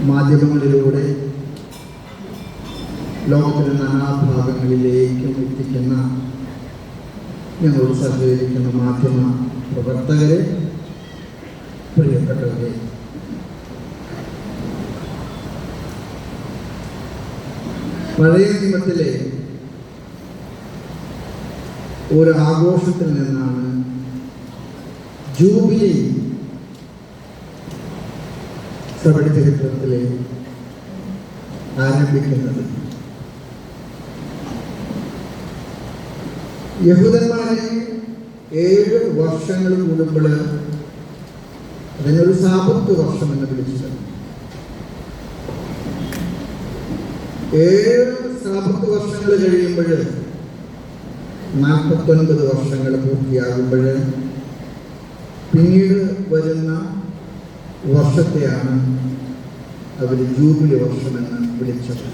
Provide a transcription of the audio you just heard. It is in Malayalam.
മാധ്യമങ്ങളിലൂടെ ലോകത്തിൻ്റെ നാനാഭാഗങ്ങളിലേക്കും എത്തിക്കുന്ന ഞങ്ങളോട് സഹകരിക്കുന്ന മാധ്യമ പ്രവർത്തകരെ, പ്രിയപ്പെട്ടവരെ, പഴയ നിയമത്തിലെ ഒരു ആഘോഷത്തിൽ നിന്നാണ് ജൂബിലി സഭയുടെ ചരിത്രത്തിലെ ആരംഭിക്കുന്നത്. യഹൂദന്മാരെ 7 വർഷങ്ങൾ കൂടുമ്പോൾ അതിനൊരു സാബത്ത് വർഷം എന്ന് വിളിച്ചത്. 7 സാബത്ത് വർഷങ്ങൾ കഴിയുമ്പോൾ 49 വർഷങ്ങൾ പൂർത്തിയാകുമ്പോൾ പിന്നീട് വരുന്ന വർഷത്തെയാണ് അവർ ജൂബിലി വർഷമെന്ന് വിളിച്ചത്.